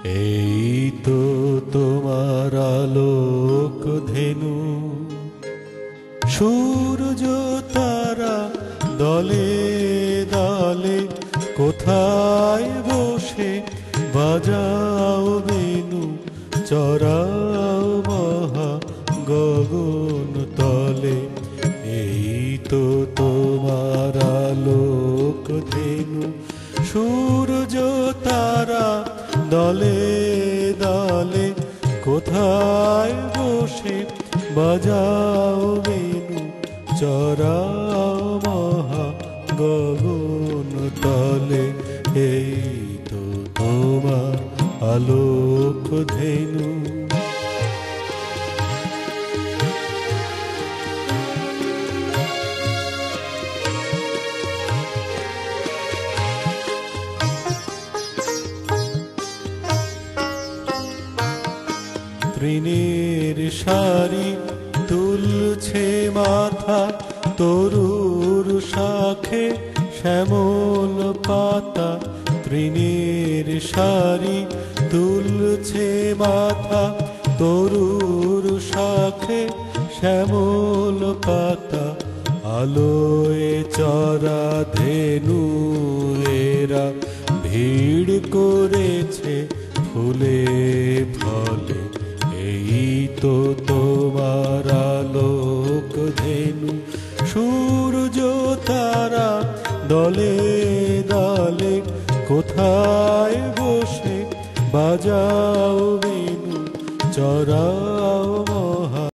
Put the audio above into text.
এই তো তোমার আলোক ধেনু, সূর্য তারা দলে দলে, কোথায় বসে বাজাও বেনু, চড়াও মহা গগন তলে। এই তো তোমার আলোক ধেনু, সূর্য তারা দলে দলে, কোথায় বসে বাজাও বেনু, চড়াও মহা গগন তলে। এই তো তোমার আলোক ধেনু। তৃণের সারি তুলছে মাথা, তরুর শাখে শ্যামল পাতা। তৃণের সারি তুলছে মাথা, তরুর শাখে শ্যামল পাতা। আলোয় চরা ধেনু এরা ভিড় করেছে ফুলে ফলে। এই তো তোমার আলোক ধেনু, সূর্য তারা দলে দলে, কোথায় বসে বাজাও বেনু, চড়াও